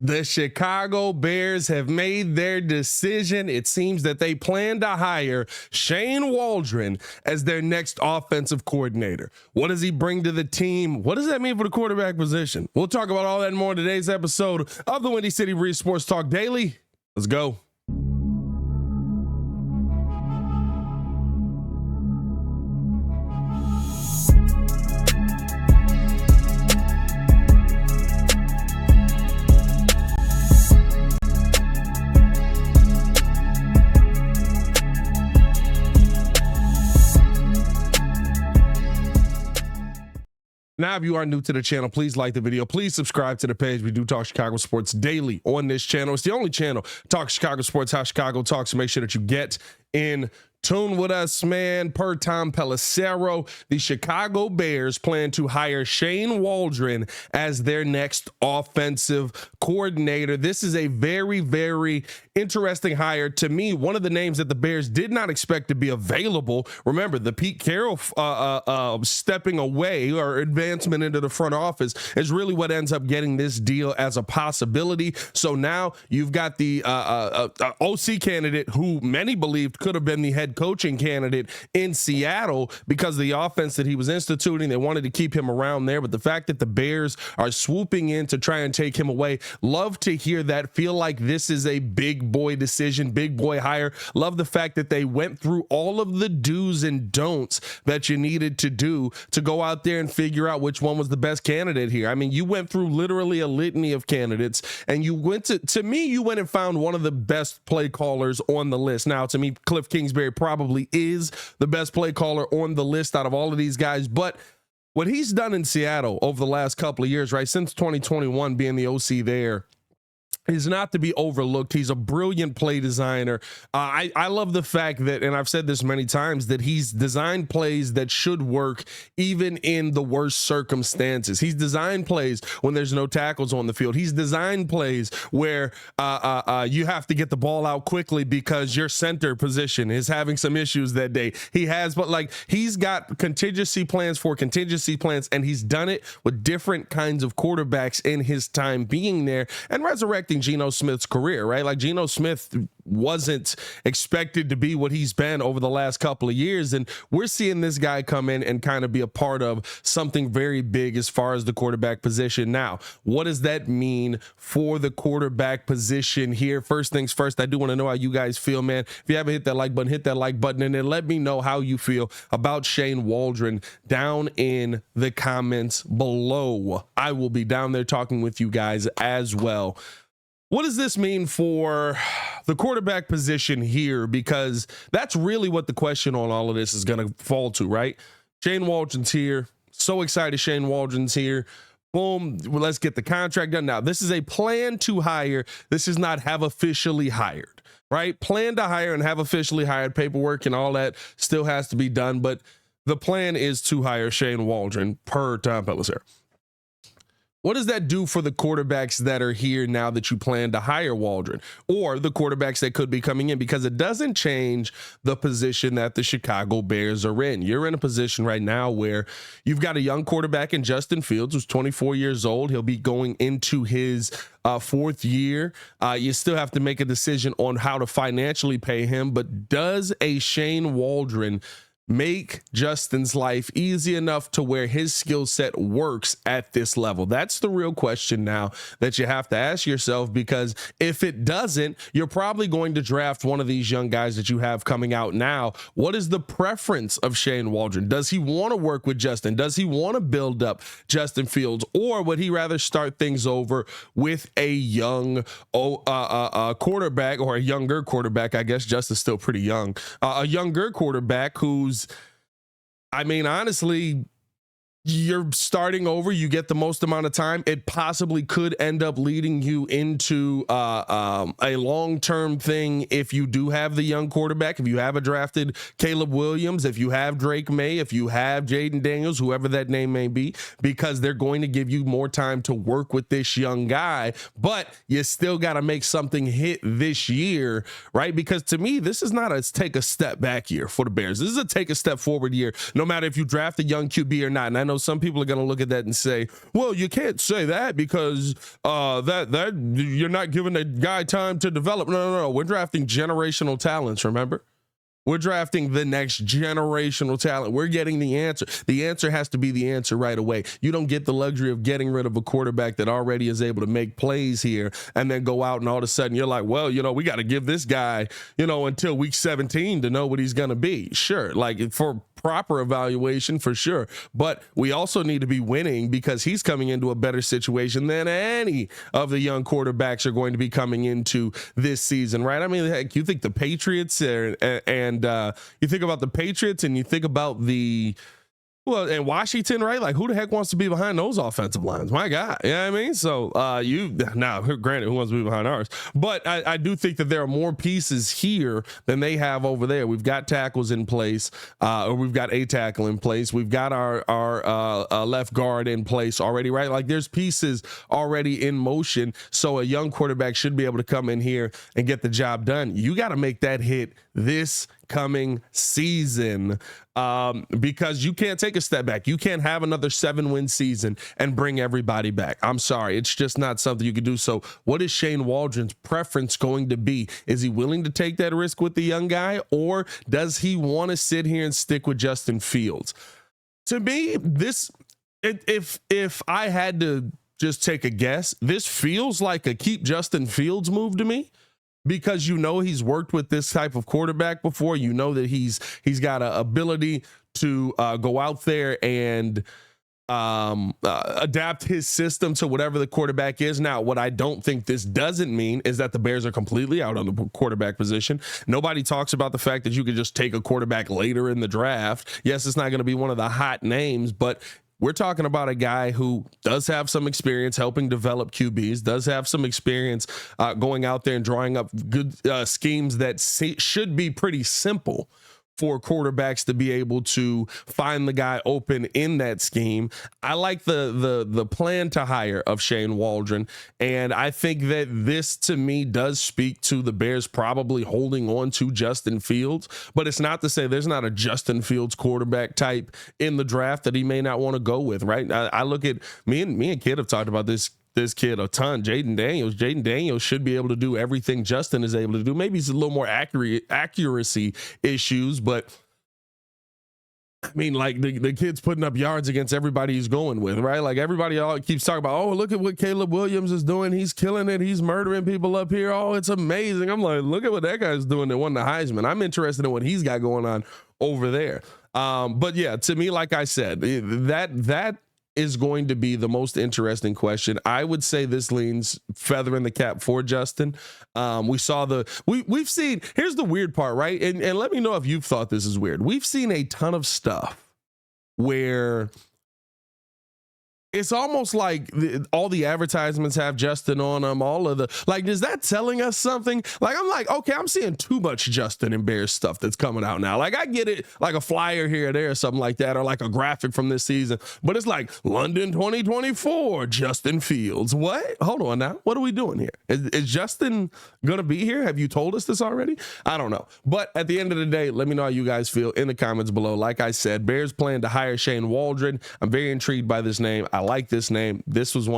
The Chicago Bears have made their decision. It seems that they plan to hire Shane Waldron as their next offensive coordinator. What does he bring to the team? What does that mean for the quarterback position? We'll talk about all that and more in today's episode of the Windy City Breeze Sports Talk Daily. Let's go. Now, if you are new to the channel, please like the video. Please subscribe to the page. We do talk Chicago sports daily on this channel. It's the only channel talk Chicago sports, how Chicago talks. So make sure that you get in tune with us, man. Per Tom Pelissero, the Chicago Bears plan to hire Shane Waldron as their next offensive coordinator. This is a very, very interesting hire. To me, one of the names that the Bears did not expect to be available. Remember, the Pete Carroll stepping away or advancement into the front office is really what ends up getting this deal as a possibility. So now you've got the OC candidate who many believed could have been the head coaching candidate in Seattle because of the offense that he was instituting. They wanted to keep him around there, but the fact that the Bears are swooping in to try and take him away, love to hear that. Feel like this is a big boy decision, big boy hire. Love the fact that they went through all of the do's and don'ts that you needed to do to go out there and figure out which one was the best candidate here. I mean, you went through literally a litany of candidates, and you went to me, you went and found one of the best play callers on the list. Now, to me, Cliff Kingsbury probably is the best play caller on the list out of all of these guys, but what he's done in Seattle over the last couple of years, right, since 2021 being the OC there, is not to be overlooked. He's a brilliant play designer. I love the fact that, and I've said this many times, that he's designed plays that should work even in the worst circumstances. He's designed plays when there's no tackles on the field. He's designed plays where you have to get the ball out quickly because your center position is having some issues that day. He's got contingency plans for contingency plans, and he's done it with different kinds of quarterbacks in his time being there and resurrecting Geno Smith's career, right? Like, Geno Smith wasn't expected to be what he's been over the last couple of years, and we're seeing this guy come in and kind of be a part of something very big as far as the quarterback position. Now, what does that mean for the quarterback position here? First things first, I do want to know how you guys feel, man. If you haven't hit that like button, hit that like button, and then let me know how you feel about Shane Waldron down in the comments below. I will be down there talking with you guys as well. What does this mean for the quarterback position here? Because that's really what the question on all of this is going to fall to, right? Shane Waldron's here. So excited Shane Waldron's here. Boom. Well, let's get the contract done. Now, this is a plan to hire. This is not have officially hired, right? Plan to hire and have officially hired. Paperwork and all that still has to be done. But the plan is to hire Shane Waldron per Tom Pelissero. What does that do for the quarterbacks that are here now that you plan to hire Waldron, or the quarterbacks that could be coming in? Because it doesn't change the position that the Chicago Bears are in. You're in a position right now where you've got a young quarterback in Justin Fields, who's 24 years old. He'll be going into his fourth year. You still have to make a decision on how to financially pay him, but does a Shane Waldron make Justin's life easy enough to where his skill set works at this level? That's the real question now that you have to ask yourself, because if it doesn't, you're probably going to draft one of these young guys that you have coming out now. What is the preference of Shane Waldron? Does he want to work with Justin? Does he want to build up Justin Fields, or would he rather start things over with a young quarterback, or a younger quarterback? I guess Justin's still pretty young. A younger quarterback who's, I mean, honestly, you're starting over, you get the most amount of time. It possibly could end up leading you into a long-term thing if you do have the young quarterback, if you have a drafted Caleb Williams, if you have Drake May, if you have Jaden Daniels, whoever that name may be, because they're going to give you more time to work with this young guy. But you still got to make something hit this year, right? Because to me, this is not a take a step back year for the Bears. This is a take a step forward year, no matter if you draft a young QB or not. And I know some people are going to look at that and say, well, you can't say that because that you're not giving the guy time to develop. No. We're drafting generational talents, remember? We're drafting the next generational talent. We're getting the answer. The answer has to be the answer right away. You don't get the luxury of getting rid of a quarterback that already is able to make plays here and then go out and all of a sudden you're like, well, we got to give this guy, until week 17 to know what he's going to be. Sure. Like for proper evaluation for sure. But we also need to be winning because he's coming into a better situation than any of the young quarterbacks are going to be coming into this season, right? I mean, heck, you think the Patriots and you think about the Patriots and you think about and Washington, right? Like who the heck wants to be behind those offensive lines? My God. You know what I mean? So granted, who wants to be behind ours? But I do think that there are more pieces here than they have over there. We've got tackles in place, or we've got a tackle in place. We've got our left guard in place already, right? Like there's pieces already in motion. So a young quarterback should be able to come in here and get the job done. You got to make that hit this coming season because you can't take a step back. You can't have another 7-win season and bring everybody back. I'm sorry. It's just not something you can do. So what is Shane Waldron's preference going to be? Is he willing to take that risk with the young guy, or does he want to sit here and stick with Justin Fields? To me, if I had to just take a guess, this feels like a keep Justin Fields move to me. Because he's worked with this type of quarterback before. That he's got an ability to go out there and adapt his system to whatever the quarterback is. Now, what I don't think this doesn't mean is that the Bears are completely out on the quarterback position. Nobody talks about the fact that you could just take a quarterback later in the draft. Yes, it's not going to be one of the hot names, but we're talking about a guy who does have some experience helping develop QBs, does have some experience going out there and drawing up good schemes that should be pretty simple for quarterbacks to be able to find the guy open in that scheme. I like the plan to hire of Shane Waldron, and I think that this to me does speak to the Bears probably holding on to Justin Fields, but it's not to say there's not a Justin Fields quarterback type in the draft that he may not want to go with, right? I look at me and Kid have talked about this kid a ton. Jaden Daniels should be able to do everything Justin is able to do. Maybe he's a little more accuracy issues, but I mean, like the kid's putting up yards against everybody he's going with, right? Like everybody all keeps talking about, oh, look at what Caleb Williams is doing. He's killing it. He's murdering people up here. Oh, it's amazing. I'm like, look at what that guy's doing that won the Heisman. I'm interested in what he's got going on over there. But yeah, to me, like I said, that is going to be the most interesting question. I would say this leans feather in the cap for Justin. We've seen, here's the weird part, right? And let me know if you've thought this is weird. We've seen a ton of stuff where it's almost like all the advertisements have Justin on them, is that telling us something? Like, I'm like, okay, I'm seeing too much Justin and Bears stuff that's coming out now. Like, I get it, like a flyer here or there or something like that, or like a graphic from this season, but it's like London 2024, Justin Fields. What? Hold on now. What are we doing here? Is Justin going to be here? Have you told us this already? I don't know. But at the end of the day, let me know how you guys feel in the comments below. Like I said, Bears plan to hire Shane Waldron. I'm very intrigued by this name. I like this name. This is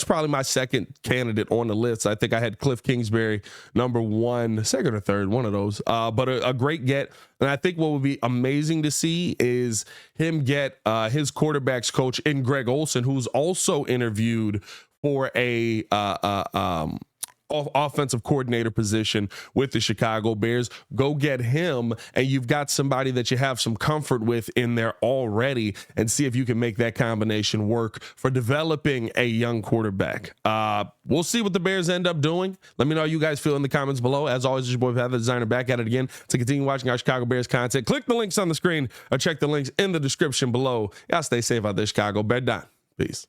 probably my second candidate on the list. I think I had Cliff Kingsbury number 1, second or third, one of those. But a great get. And I think what would be amazing to see is him get his quarterbacks coach in Greg Olsen, who's also interviewed for a offensive coordinator position with the Chicago Bears. Go get him, and you've got somebody that you have some comfort with in there already, and see if you can make that combination work for developing a young quarterback. We'll see what the Bears end up doing. Let me know how you guys feel in the comments below. As always, it's your boy Pat the Designer, back at it again to continue watching our Chicago Bears content. Click the links on the screen or check the links in the description below. Y'all stay safe out there, Chicago. Bear down. Peace.